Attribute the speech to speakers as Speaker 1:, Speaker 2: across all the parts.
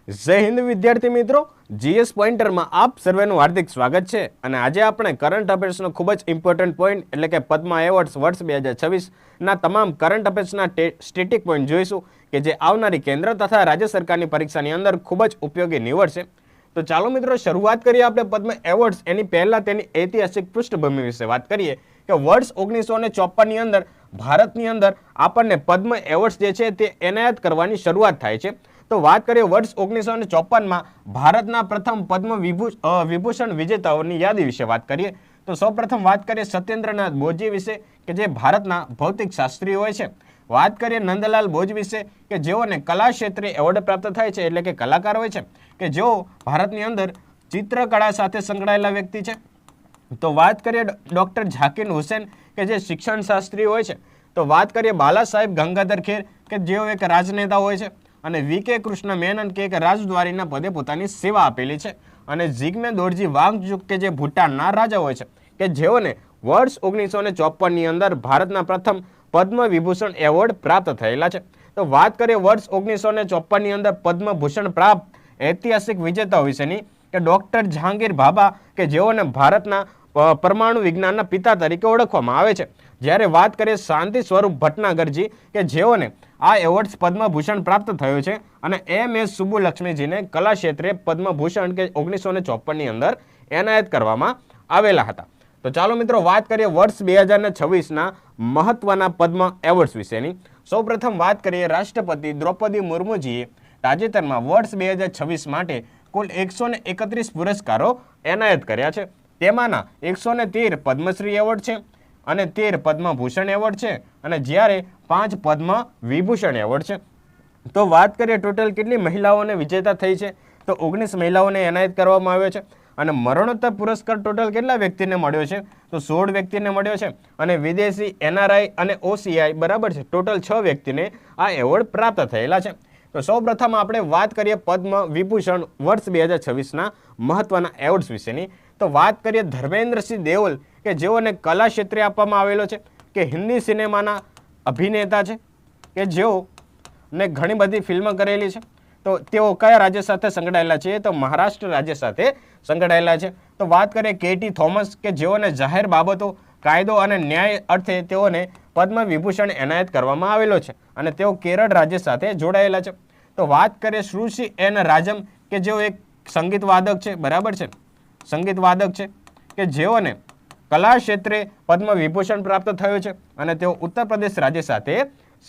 Speaker 1: જય હિન્દ વિદ્યાર્થી મિત્રો, જીએસ પોઈન્ટરમાં આપ સર્વેનું હાર્દિક સ્વાગત છે. અને આજે આપણે કરંટ અફેર્સનો ખૂબ જ ઇમ્પોર્ટન્ટ પોઈન્ટ એટલે કે પદ્મા એવોર્ડ્સ વર્ષ 2026ના તમામ કરંટ અફેર્સના સ્ટેટિક પોઈન્ટ જોઈશું કે જે આવનારી કેન્દ્ર તથા રાજ્ય સરકારની પરીક્ષાની અંદર ખૂબ જ ઉપયોગી નીવડશે. તો ચાલો મિત્રો શરૂઆત કરીએ આપણે પદ્મ એવોર્ડ્સ. એની પહેલાં તેની ઐતિહાસિક પૃષ્ઠભૂમિ વિશે વાત કરીએ કે વર્ષ 1954ની અંદર ભારતની અંદર આપણને પદ્મ એવોર્ડ્સ જે છે તે એનાયત કરવાની શરૂઆત થાય છે. તો વાત કરીએ વર્ષ 1954માં ભારતના પ્રથમ પદ્મ વિભૂષણ વિજેતાઓની યાદી વિશે વાત કરીએ તો સૌપ્રથમ વાત કરીએ સત્યેન્દ્રનાથ બોઝજી વિશે કે જે ભારતના ભૌતિક શાસ્ત્રી હોય છે. વાત કરીએ નંદલાલ બોઝ વિશે કે જેઓને કલા ક્ષેત્રે એવોર્ડ પ્રાપ્ત થાય છે એટલે કે કલાકાર હોય છે કે જેઓ ભારતની અંદર ચિત્રકળા સાથે સંકળાયેલા વ્યક્તિ છે. તો વાત કરીએ ડૉક્ટર ઝાકિર હુસેન કે જે શિક્ષણ શાસ્ત્રી હોય છે. તો વાત કરીએ બાલા સાહેબ ગંગાધર ખેર કે જેઓ એક રાજનેતા હોય છે અને વી.કે. કૃષ્ણ મેનન કે એક રાજદ્વારીના પદે પોતાની સેવા આપેલી છે. અને જિગ્મે દોરજી વાંગચુક કે જે ભૂટાનના રાજા હોય છે કે જેઓને વર્ષ 1954ની અંદર ભારતના પ્રથમ પદ્મ વિભૂષણ એવોર્ડ પ્રાપ્ત થયેલા છે. તો વાત કરીએ વર્ષ 1954ની અંદર પદ્મભૂષણ પ્રાપ્ત ઐતિહાસિક વિજેતાઓ વિશેની કે ડૉક્ટર જહાંગીર ભાભા કે જેઓને ભારતના પરમાણુ વિજ્ઞાનના પિતા તરીકે ઓળખવામાં આવે છે. જ્યારે વાત કરીએ શાંતિ સ્વરૂપ ભટનાગરજી કે જેઓને આ એવોર્ડ્સ પદ્મભૂષણ પ્રાપ્ત થયો છે અને એમ.એસ. સુબ્બુલક્ષ્મીજીને કલા ક્ષેત્રે પદ્મભૂષણ કે 1954ની અંદર એનાયત કરવામાં આવેલા હતા. તો ચાલો મિત્રો વાત કરીએ વર્ષ 2026ના મહત્વના પદ્મ એવોર્ડ્સ વિશેની. સૌપ્રથમ વાત કરીએ રાષ્ટ્રપતિ દ્રૌપદી મુર્મુજીએ તાજેતરમાં વર્ષ 2026 માટે કુલ 131 પુરસ્કારો એનાયત કર્યા છે. તેમાંના 113 પદ્મશ્રી એવોર્ડ છે અને 13 પદ્મભૂષણ એવોર્ડ છે અને જ્યારે 5 પદ્મ વિભૂષણ એવોર્ડ છે. તો વાત કરીએ ટોટલ કેટલી મહિલાઓને વિજેતા થઈ છે તો 19 મહિલાઓને એનાયત કરવામાં આવ્યો છે. અને મરણોત્તર પુરસ્કાર ટોટલ કેટલા વ્યક્તિને મળ્યો છે તો 16 વ્યક્તિને મળ્યો છે. અને વિદેશી NRI અને OCI બરાબર છે ટોટલ 6 વ્યક્તિને આ એવોર્ડ પ્રાપ્ત થયેલા છે. તો સૌપ્રથમ આપણે વાત કરીએ પદ્મ વિભૂષણ વર્ષ 2026ના મહત્વના એવોર્ડ્સ વિશેની. તો વાત કરીએ ધર્મેન્દ્રસિંહ દેઓલ કે જેઓને કલા ક્ષેત્રે આપવામાં આવેલો છે કે હિન્દી સિનેમાના અભિનેતા છે કે જેઓને ઘણી બધી ફિલ્મ કરેલી છે. તો તેઓ કયા રાજ્ય સાથે સંકળાયેલા છે તો મહારાષ્ટ્ર રાજ્ય સાથે સંકળાયેલા છે. તો વાત કરીએ KT થોમસ કે જેઓને જાહેર બાબતો કાયદો અને ન્યાય અર્થે તેઓને પદ્મ વિભૂષણ એનાયત કરવામાં આવેલો છે અને તેઓ કેરળ રાજ્ય સાથે જોડાયેલા છે. તો વાત કરીએ શ્રુષિ N. રાજમ કે જેઓ એક સંગીત વાદક છે બરાબર છે સંગીત વાદક છે કે જેઓને કલા ક્ષેત્રે પદ્મ વિભૂષણ પ્રાપ્ત થયો છે અને તેઓ ઉત્તર પ્રદેશ રાજ્ય સાથે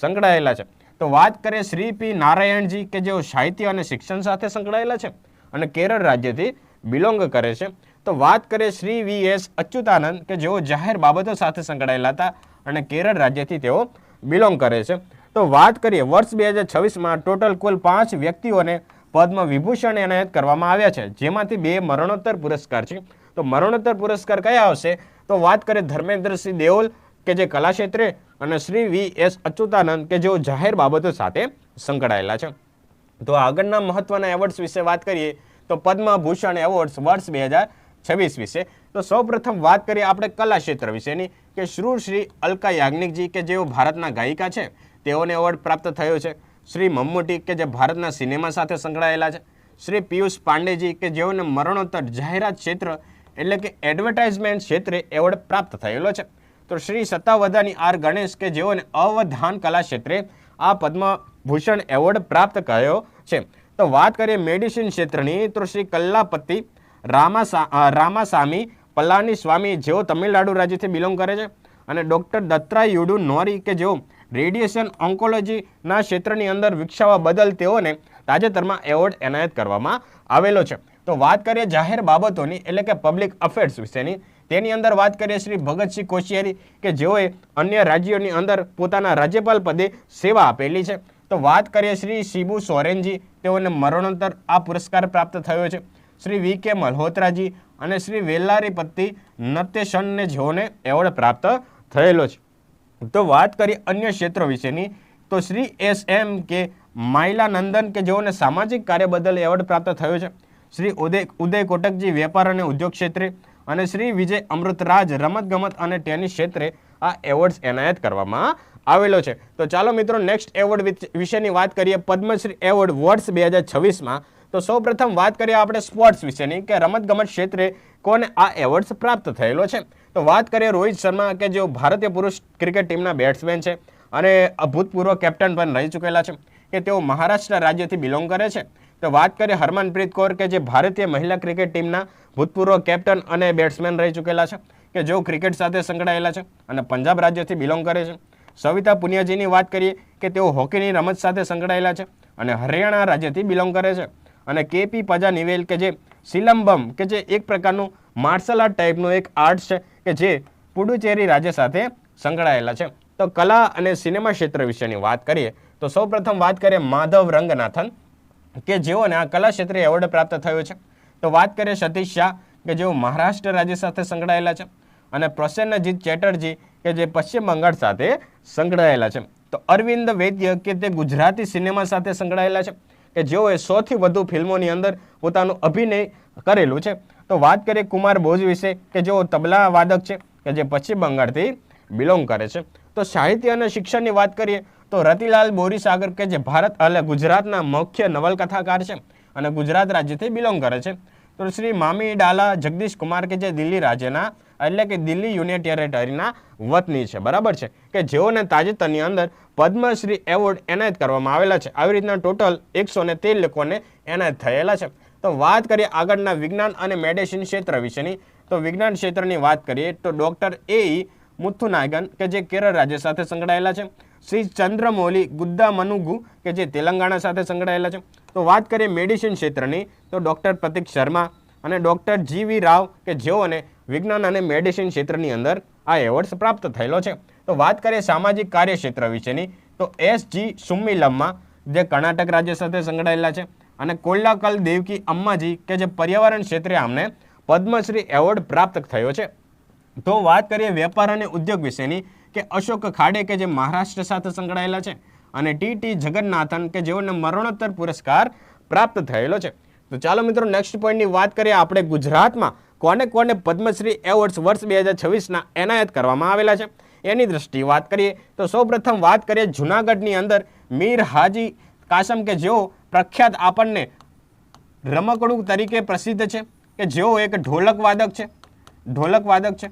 Speaker 1: સંકળાયેલા છે. તો વાત કરીએ શ્રી P. નારાયણજી કે જેઓ સાહિત્ય અને શિક્ષણ સાથે સંકળાયેલા છે અને કેરળ રાજ્યથી બિલોંગ કરે છે. તો વાત કરીએ શ્રી V.S. અચ્યુતાનંદ કે જેઓ જાહેર બાબતો સાથે સંકળાયેલા હતા અને કેરળ રાજ્યથી તેઓ બિલોંગ કરે છે. તો વાત કરીએ વર્ષ 2026માં ટોટલ કુલ 5 વ્યક્તિઓને પદ્મ વિભૂષણ એનાયત કરવામાં આવ્યા છે જેમાંથી 2 મરણોત્તર પુરસ્કાર છે. તો મરણોત્તર પુરસ્કાર કયા આવશે તો વાત કરીએ ધર્મેન્દ્રસિંહ દેઓલ કે જે કલા ક્ષેત્રે અને શ્રી V.S. અચ્યુતાનંદ કે જેઓ જાહેર બાબતો સાથે સંકળાયેલા છે. તો આગળના મહત્વના એવોર્ડ્સ વિશે વાત કરીએ તો પદ્મભૂષણ એવોર્ડ્સ વર્ષ 2026 વિશે. તો સૌપ્રથમ વાત કરીએ આપણે કલા ક્ષેત્ર વિશેની કે શ્રી અલકા યાજ્ઞિકજી કે જેઓ ભારતના ગાયિકા છે તેઓને એવોર્ડ પ્રાપ્ત થયો છે. શ્રી મમ્મૂટી કે જે ભારતના સિનેમા સાથે સંકળાયેલા છે. શ્રી પિયુષ પાંડેજી કે જેઓને મરણોત્તર જાહેરાત ક્ષેત્ર એટલે કે એડવર્ટાઇઝમેન્ટ ક્ષેત્રે એવોર્ડ પ્રાપ્ત થયેલો છે. તો શ્રી સત્તાવધાની R. ગણેશ કે જેઓને અવધાન કલા ક્ષેત્રે આ પદ્મભૂષણ એવોર્ડ પ્રાપ્ત કર્યો છે. તો વાત કરીએ મેડિસિન ક્ષેત્રની તો શ્રી કલ્લાપતિ રામાસામી પલાની સ્વામી જેઓ તમિલનાડુ રાજ્યથી બિલોંગ કરે છે અને ડૉક્ટર દત્રાયુડુ નોરી કે જેઓ રેડિયેશન ઓન્કોલોજીના ક્ષેત્રની અંદર વિકસાવવા બદલ તેઓને તાજેતરમાં એવોર્ડ એનાયત કરવામાં આવેલો છે. તો વાત કરીએ જાહેર બાબતોની એટલે કે પબ્લિક અફેર્સ વિશેની. તેની અંદર વાત કરીએ શ્રી ભગતસિંહ કોશિયારી કે જેઓએ અન્ય રાજ્યોની અંદર પોતાના રાજ્યપાલ પદે સેવા આપેલી છે. તો વાત કરીએ શ્રી શિબુ સોરેનજી તેઓને મરણોત્તર આ પુરસ્કાર પ્રાપ્ત થયો છે. શ્રી V.K. મલ્હોત્રાજી અને શ્રી વેલ્લારીપતિ નત્યસનને જેઓને એવોર્ડ પ્રાપ્ત થયેલો છે. તો વાત કરીએ અન્ય ક્ષેત્રો વિશેની તો શ્રી S.M. કે માઇલાનંદન કે જેઓને સામાજિક કાર્ય બદલ એવોર્ડ પ્રાપ્ત થયો છે. શ્રી ઉદય કોટકજી વેપાર અને ઉદ્યોગ ક્ષેત્રે અને શ્રી વિજય અમૃતરાજ રમતગમત અને ટેનિસ ક્ષેત્રે આ એવોર્ડ્સ એનાયત કરવામાં આવેલો છે. તો ચાલો મિત્રો નેક્સ્ટ એવોર્ડ વિશેની વાત કરીએ પદ્મશ્રી એવોર્ડ વર્ષ 2026માં. તો સૌપ્રથમ વાત કરીએ આપણે સ્પોર્ટ્સ વિશેની કે રમતગમત ક્ષેત્રે કોને આ એવોર્ડ્સ પ્રાપ્ત થયેલો છે. તો વાત કરીએ રોહિત શર્મા કે જેઓ ભારતીય પુરુષ ક્રિકેટ ટીમના બેટ્સમેન છે અને અભૂતપૂર્વ કેપ્ટન પણ રહી ચૂકેલા છે કે તેઓ મહારાષ્ટ્ર રાજ્યથી બિલોંગ કરે છે. તો વાત કરીએ હરમનપ્રીત કૌર કે જે ભારતીય મહિલા ક્રિકેટ ટીમના ભૂતપૂર્વ કેપ્ટન અને બેટ્સમેન રહી ચૂકેલા છે કે જેઓ ક્રિકેટ સાથે સંકળાયેલા છે અને પંજાબ રાજ્યથી બિલોંગ કરે છે. સવિતા પુનિયાજીની વાત કરીએ કે તેઓ હોકીની રમત સાથે સંકળાયેલા છે અને હરિયાણા રાજ્યથી બિલોંગ કરે છે. અને કેપી પજાનિવેલ કે જે સિલંબમ કે જે એક પ્રકારનું માર્શલ આર્ટ ટાઈપનું એક આર્ટ છે કે જે પુડુચેરી રાજ્ય સાથે સંકળાયેલા છે. તો કલા અને સિનેમા ક્ષેત્ર વિશેની વાત કરીએ તો સૌપ્રથમ વાત કરીએ માધવ રંગનાથન કે જેઓને આ કલા ક્ષેત્રે એવોર્ડ પ્રાપ્ત થયો છે. તો વાત કરીએ સતીશ શાહ કે જેઓ મહારાષ્ટ્ર રાજ્ય સાથે સંકળાયેલા છે અને પ્રસન્નજીત ચેટર્જી કે જે પશ્ચિમ બંગાળ સાથે સંકળાયેલા છે. તો અરવિંદ વૈદ્ય કે તે ગુજરાતી સિનેમા સાથે સંકળાયેલા છે કે જેઓએ 100થી વધુ ફિલ્મોની અંદર પોતાનું અભિનય કરેલું છે. તો વાત કરીએ કુમાર બોજ વિશે કે જેઓ તબલા વાદક છે કે જે પશ્ચિમ બંગાળથી બિલોંગ કરે છે. તો સાહિત્ય અને શિક્ષણની વાત કરીએ તો રતિલાલ બોરીસાગર કે જે ગુજરાતના મુખ્ય નવલકથાકાર છે અને ગુજરાત રાજ્યથી બિલોંગ કરે છે. તો શ્રી મામી ડાલા જગદીશ કુમાર કે જે દિલ્હી રાજ્યના એટલે કે દિલ્હી યુનિયન ટેરેટરીના વતની છે, બરાબર છે, કે જેઓને તાજેતરની અંદર પદ્મશ્રી એવોર્ડ એનાયત કરવામાં આવેલા છે. આવી રીતના ટોટલ 113 લોકોને એનાયત થયેલા છે. તો વાત કરીએ આગળના વિજ્ઞાન અને મેડિસિન ક્ષેત્ર વિશેની. તો વિજ્ઞાન ક્ષેત્રની વાત કરીએ તો ડોક્ટર એ મુથુનાગન કે જે કેરળ રાજ્ય સાથે સંકળાયેલા છે. શ્રી ચંદ્રમૌલી ગુદ્દામનુગુ કે જે તેલંગાણા સાથે સંકળાયેલા છે. તો વાત કરીએ મેડિસિન ક્ષેત્રની તો ડૉક્ટર પ્રતિક શર્મા અને ડૉક્ટર જી.વી. રાવ કે જેઓને વિજ્ઞાન અને મેડિસિન ક્ષેત્રની અંદર આ એવોર્ડ્સ પ્રાપ્ત થયેલો છે. તો વાત કરીએ સામાજિક કાર્ય ક્ષેત્ર વિશેની તો એસ.જી. સુમ્મિલમ્મા જે કર્ણાટક રાજ્ય સાથે સંકળાયેલા છે અને કોલ્લાકલ દેવકી અમ્માજી કે જે પર્યાવરણ ક્ષેત્રે અમને પદ્મશ્રી એવોર્ડ પ્રાપ્ત થયો છે. તો વાત કરીએ વેપાર અને ઉદ્યોગ વિશેની કે અશોક ખાડે કે જે મહારાષ્ટ્ર સાથે સંકળાયેલા છે અને ટી જગન્નાથન કે જેઓને મરણોત્તર પુરસ્કાર પ્રાપ્ત થયેલો છે. તો ચાલો મિત્રો નેક્સ્ટ પોઈન્ટની વાત કરીએ આપણે ગુજરાતમાં કોને કોને પદ્મશ્રી એવોર્ડ્સ વર્ષ 2026ના એનાયત કરવામાં આવેલા છે એની દ્રષ્ટિએ વાત કરીએ તો સૌપ્રથમ વાત કરીએ જૂનાગઢની અંદર મીર હાજી કાસમ કે જેઓ પ્રખ્યાત આપણને રમકડું તરીકે પ્રસિદ્ધ છે કે જેઓ એક ઢોલક વાદક છે.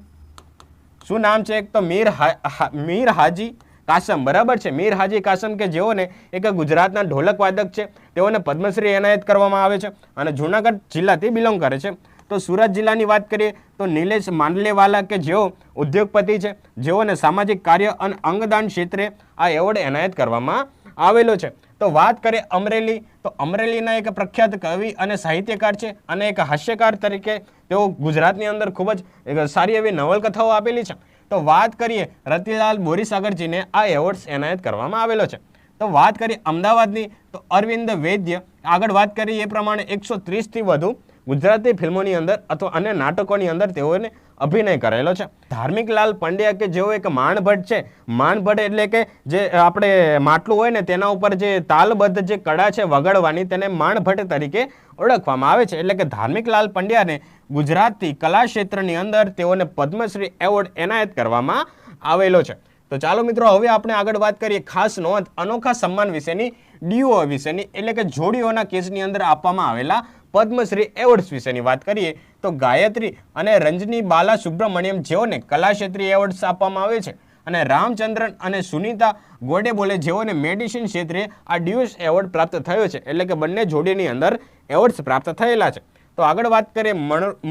Speaker 1: શું નામ છે? એક તો મીર હાજી કાસમ, બરાબર છે, મીર હાજી કાસમ કે જેઓને એક ગુજરાતના ઢોલક વાદક છે. તેઓને પદ્મશ્રી એનાયત કરવામાં આવે છે અને જૂનાગઢ જિલ્લાથી બિલોંગ કરે છે. તો સુરત જિલ્લાની વાત કરીએ તો નિલેશ માંડલેવાલા કે જેઓ ઉદ્યોગપતિ છે, જેઓને સામાજિક કાર્ય અને અંગદાન ક્ષેત્રે આ એવોર્ડ એનાયત કરવામાં આવેલો છે. તો વાત કરીએ અમરેલી તો અમરેલીના એક પ્રખ્યાત કવિ અને સાહિત્યકાર છે અને એક હાસ્યકાર તરીકે તેઓ ગુજરાતની અંદર ખૂબ જ સારી એવી નવલકથાઓ આપેલી છે. તો વાત કરીએ રતિલાલ બોરીસાગરજીને આ એવોર્ડ્સ એનાયત કરવામાં આવેલો છે. તો વાત કરીએ અમદાવાદની તો અરવિંદ વૈદ્ય, આગળ વાત કરીએ એ પ્રમાણે 130થી વધુ ગુજરાતી ફિલ્મોની અંદર અથવા અન્ય નાટકોની અંદર તેઓને અભિનય કરેલો છે. ધાર્મિકલાલ પંડ્યા કે જેઓ એક માણભટ્ટ છે, માણભટ્ટ એટલે કે જે આપણે માટલું હોય ને તેના ઉપર જે તાલબદ્ધ જે કળા છે વગાડવાની તેને માણભટ્ટ તરીકે ઓળખવામાં આવે છે. એટલે કે ધાર્મિકલાલ પંડ્યાને ગુજરાતી કલા ક્ષેત્રની અંદર તેઓને પદ્મશ્રી એવોર્ડ એનાયત કરવામાં આવેલો છે. તો ચાલો મિત્રો હવે આપણે આગળ વાત કરીએ ખાસ નોંધ અનોખા સન્માન વિશેની, ડીઓ વિશેની, એટલે કે જોડીઓના કેસની અંદર આપવામાં આવેલા પદ્મશ્રી એવોર્ડ્સ વિશેની વાત કરીએ તો ગાયત્રી અને રંજની બાલા સુબ્રમણ્યમ જેઓને કલા ક્ષેત્રીય એવોર્ડ્સ આપવામાં આવે છે અને રામચંદ્રન અને સુનીતા ગોડેબોલે જેઓને મેડિસિન ક્ષેત્રે આ ડીયુસ એવોર્ડ પ્રાપ્ત થયો છે. એટલે કે બંને જોડીની અંદર એવોર્ડ્સ પ્રાપ્ત થયેલા છે. તો આગળ વાત કરીએ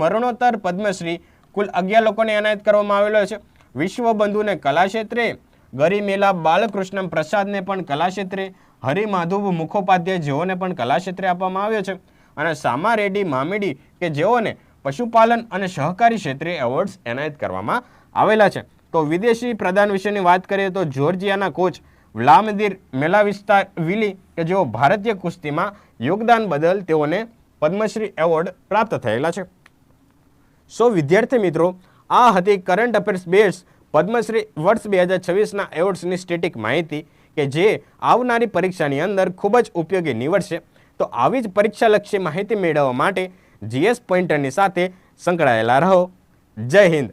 Speaker 1: મરણોત્તર પદ્મશ્રી કુલ 11 લોકોને એનાયત કરવામાં આવેલો છે. વિશ્વબંધુને કલા ક્ષેત્રે, ગરિમેલા બાલકૃષ્ણ પ્રસાદને પણ કલા ક્ષેત્રે, હરિમાધવ મુખોપાધ્યાય જેઓને પણ કલા ક્ષેત્રે આપવામાં આવ્યો છે અને સામા રેડ્ડી મામિડી કે જેઓને પશુપાલન અને સહકારી ક્ષેત્રે એવોર્ડ્સ એનાયત કરવામાં આવેલા છે. તો વિદેશી પ્રદાન વિશેની વાત કરીએ તો જોર્જિયાના કોચ વ્લાદિમીર મેલાવિસ્તા વિલી કે જેઓ ભારતીય કુસ્તીમાં યોગદાન બદલ તેઓને પદ્મશ્રી એવોર્ડ પ્રાપ્ત થયેલા છે. સો વિદ્યાર્થી મિત્રો, આ હતી કરંટ અફેર્સ બેઝ પદ્મશ્રી વર્ષ 2026ના એવોર્ડ્સની સ્ટેટિક માહિતી કે જે આવનારી પરીક્ષાની અંદર ખૂબ જ ઉપયોગી નીવડશે. તો આવી જ પરીક્ષાલક્ષી માહિતી મેળવવા માટે જીએસ પોઈન્ટરની સાથે સંકળાયેલા રહો. જય હિન્દ.